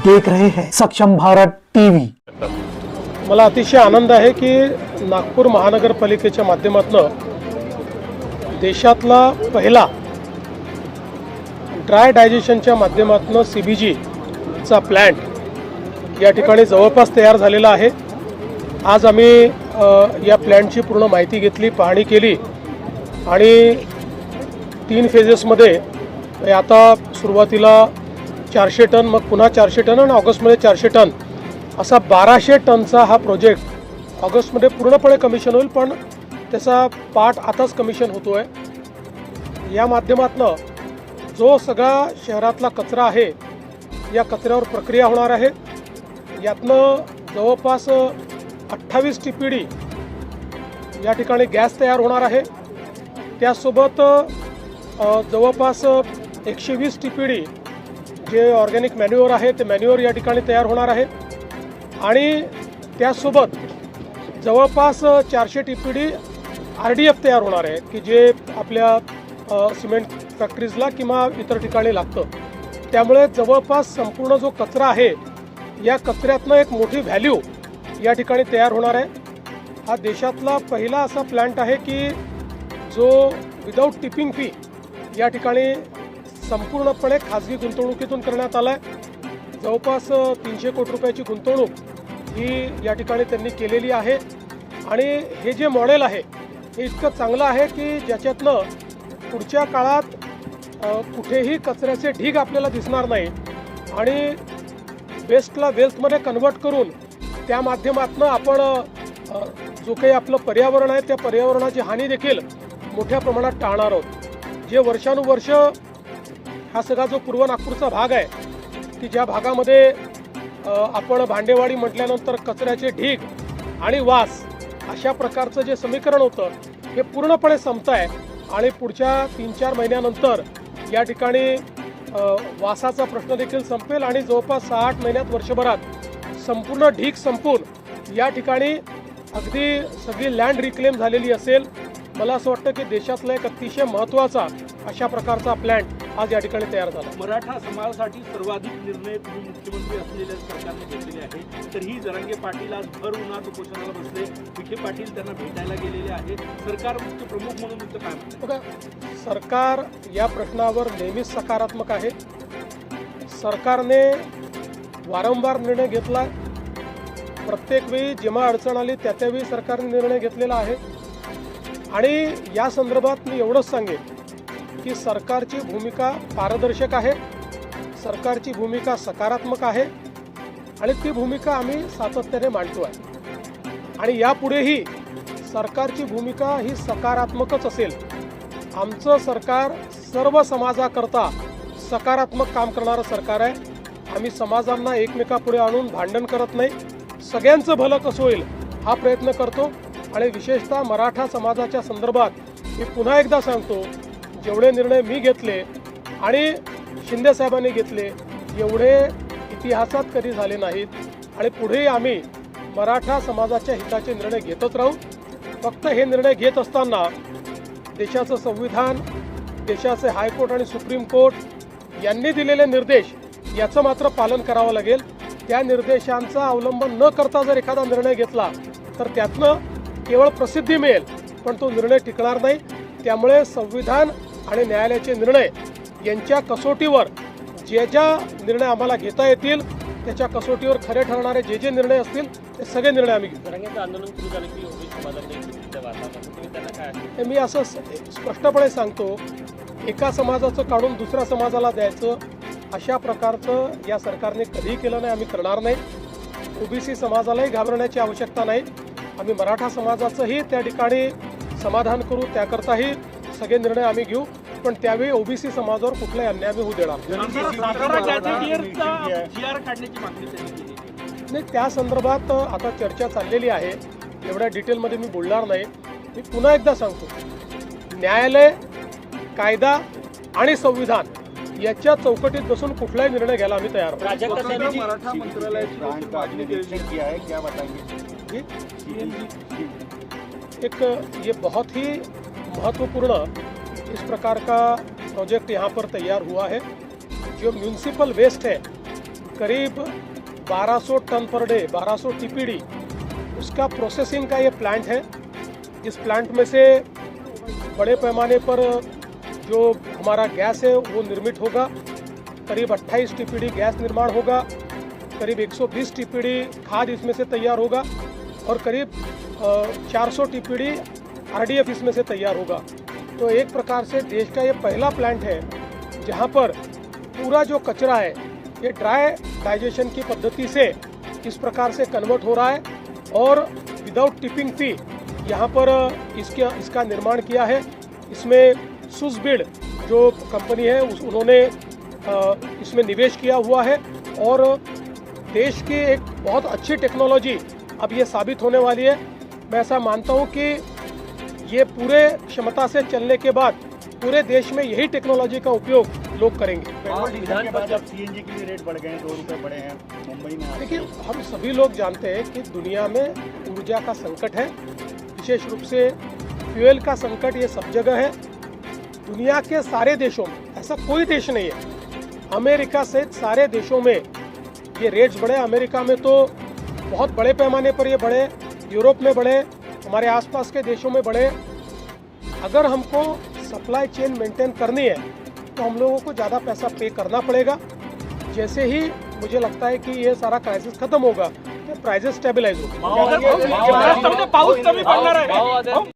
देख रहे हैं सक्षम भारत टीवी। मला अतिशय आनंद आहे की नागपूर महानगरपालिकेच्या माध्यमातून देशातला पहिला ड्राय डायजेशनच्या माध्यमातून CBG चा प्लॅन्ट या ठिकाणी जवळपास तयार झालेला आहे। आज आम्ही या प्लॅन्टची पूर्ण माहिती घेतली, पाहणी केली आणि 3 फेजेसमध्ये आता सुरुवातीला 400 टन, मग पुन्हा 400 टन आणि ऑगस्टमध्ये 400 टन असा 1200 टनचा हा प्रोजेक्ट ऑगस्टमध्ये पूर्णपणे कमिशन होईल, पण त्याचा पार्ट आताच कमिशन होतो आहे। या माध्यमातून जो सगळा शहरातला कचरा आहे या कचऱ्यावर प्रक्रिया होणार आहे। यातनं जवळपास 28 TPD या ठिकाणी गॅस तयार होणार आहे। त्यासोबत जवळपास 120 TPD जे ऑर्गॅनिक मॅन्युअर आहे ते मॅन्युअर या ठिकाणी तयार होणार आहे आणि त्यासोबत जवळपास 400 TPD RDF तयार होणार आहे की जे आपल्या सिमेंट फॅक्टरीजला किंवा इतर ठिकाणी लागतं। त्यामुळे जवळपास संपूर्ण जो कचरा आहे या कचऱ्यातनं एक मोठी व्हॅल्यू या ठिकाणी तयार होणार आहे। हा देशातला पहिला असा प्लॅन्ट आहे की जो विदाऊट टिपिंग फी या ठिकाणी संपूर्णपणे खाजगी गुंतवणुकीतून करण्यात आला आहे। जवळपास 300 कोटी रुपयाची गुंतवणूक ही या ठिकाणी त्यांनी केलेली आहे आणि हे जे मॉडेल आहे हे इतकं चांगलं आहे की ज्याच्यातनं पुढच्या काळात कुठेही कचऱ्याचे ढीग आपल्याला दिसणार नाही आणि वेस्टला वेल्थमध्ये कन्वर्ट करून त्या माध्यमातून आपण जो काही आपलं पर्यावरण आहे त्या पर्यावरणाची हानी देखील मोठ्या प्रमाणात टाळणार आहोत। जे वर्षानुवर्ष हा सगळा जो पूर्व नागपूरचा भाग आहे की ज्या भागामध्ये आपण भांडेवाडी म्हटल्यानंतर कचऱ्याचे ढीग आणि वास अशा प्रकारचं जे समीकरण होतं हे पूर्णपणे संपत आहे आणि पुढच्या 3-4 महिन्यानंतर या ठिकाणी वासाचा प्रश्न देखील संपेल आणि जवळपास 6-8 महिन्यात वर्षभरात संपूर्ण ढीग संपून या ठिकाणी अगदी सगळी लँड रिक्लेम झालेली असेल। मला असं वाटतं की देशातला एक अतिशय महत्त्वाचा अशा प्रकारचा प्लॅन्ट आज या ठिकाणी तयार झाला। मराठा समाजासाठी सर्वाधिक निर्णय तुम्ही मुख्यमंत्री असलेल्या सरकारने घेतलेले आहे, तरीही जरांगे पाटील आज भर उन्हात उपोषणाला बसले। विखे पाटील त्यांना भेटायला गेलेले आहे। सरकार मुख्य प्रमुख म्हणून तुमचं काय म्हणतं? बघा, सरकार या प्रश्नावर नेहमीच सकारात्मक आहे। सरकारने वारंवार निर्णय घेतला, प्रत्येक वेळी जेव्हा अडचण आली त्यावेळी सरकारने निर्णय घेतलेला आहे आणि या संदर्भात मी एवढंच सांगेन की सरकारची भूमिका पारदर्शक आहे, सरकारची भूमिका सकारात्मक आहे आणि ती भूमिका आम्ही सातत्याने मांडतो आहे आणि यापुढेही सरकारची भूमिका ही सकारात्मकच असेल। आमचं सरकार सर्व समाजाकरता सकारात्मक काम करणारं सरकार आहे। आम्ही समाजांना एकमेकापुढे आणून भांडण करत नाही, सगळ्यांचं भलं कसं होईल हा प्रयत्न करतो आणि विशेषतः मराठा समाजाच्या संदर्भात मी पुन्हा एकदा सांगतो, जेवढे निर्णय मी घेतले आणि शिंदे साहेबांनी घेतले एवढे इतिहासात कधी झाले नाहीत आणि पुढेही आम्ही मराठा समाजाच्या हिताचे निर्णय घेतच राहू। फक्त हे निर्णय घेत असताना देशाचं संविधान, देशाचे हायकोर्ट आणि सुप्रीम कोर्ट यांनी दिलेले निर्देश याचं मात्र पालन करावं लागेल। त्या निर्देशांचा अवलंब न करता जर एखादा निर्णय घेतला तर त्यातनं केवळ प्रसिद्धी मिळेल पण तो निर्णय टिकणार नाही। त्यामुळे संविधान आणि न्यायालयाचे निर्णय यांच्या कसोटीवर जे निर्णय आम्हाला घेता येतील त्याच्या कसोटीवर खरे ठरणारे जे निर्णय असतील ते सगळे निर्णय आम्ही घेऊ। आंदोलन सुरू झालं की ओबीसी समाजाने मी असं स्पष्टपणे सांगतो, एका समाजाचं काढून दुसऱ्या समाजाला द्यायचं अशा प्रकारचं या सरकारने कधीही केलं नाही, आम्ही करणार नाही। ओबीसी समाजालाही घाबरण्याची आवश्यकता नाही। आम्ही मराठा समाजाचंही त्या ठिकाणी समाधान करू, त्याकरताही सगळे निर्णय आम्ही घेऊ, पण त्यावेळी ओबीसी समाजावर कुठलाही अन्याय आम्ही होऊ देणार नाही। त्या संदर्भात आता चर्चा चाललेली आहे, एवढ्या डिटेलमध्ये मी बोलणार नाही। मी पुन्हा एकदा सांगतो, न्यायालय, कायदा आणि संविधान याच्या चौकटीत बसून कुठलाही निर्णय घ्यायला आम्ही तयार आहोत। मराठा एक ये बहुत ही महत्वपूर्ण इस प्रकार का प्रोजेक्ट यहाँ पर तैयार हुआ है। जो म्यूनिसिपल वेस्ट है करीब 1200 टन पर डे, 1200 टीपीडी उसका प्रोसेसिंग का ये प्लांट है। इस प्लांट में से बड़े पैमाने पर जो हमारा गैस है वो निर्मित होगा। करीब 28 टीपीडी गैस निर्माण होगा, करीब 120 टीपीडी खाद इसमें से तैयार होगा और करीब 400 टीपीडी आरडीएफ इसमें से तैयार होगा। तो एक प्रकार से देश का ये पहला प्लांट है जहाँ पर पूरा जो कचरा है ये ड्राई डाइजेशन की पद्धति से इस प्रकार से कन्वर्ट हो रहा है और विदाउट टिपिंग फी यहाँ पर इसका निर्माण किया है। इसमें सुसबीड जो कंपनी है उन्होंने इसमें निवेश किया हुआ है और देश की एक बहुत अच्छी टेक्नोलॉजी अब ये साबित होने वाली है। मैं ऐसा मानता हूँ कि ये पूरे क्षमता से चलने के बाद पूरे देश में यही टेक्नोलॉजी का उपयोग लोग करेंगे। पेट्रोल डीजल के बाद अब सीएनजी के भी रेट बढ़ गए हैं, 2 रुपये बढ़े हैं मुंबई में। देखिए, हम सभी लोग जानते हैं कि दुनिया में ऊर्जा का संकट है, विशेष रूप से फ्यूल का संकट ये सब जगह है। दुनिया के सारे देशों में, ऐसा कोई देश नहीं है, अमेरिका सहित सारे देशों में ये रेट्स बढ़े। अमेरिका में तो बहुत बड़े पैमाने पर ये बढ़े, यूरोप में बढ़े, हमारे आसपास के देशों में बढ़े। अगर हमको सप्लाई चेन मेंटेन करनी है तो हम लोगों को ज़्यादा पैसा पे करना पड़ेगा। जैसे ही मुझे लगता है कि ये सारा क्राइसिस खत्म होगा तो प्राइसेस स्टेबलाइज होगा। महाराष्ट्रामध्ये पाऊस कमी पडणार आहे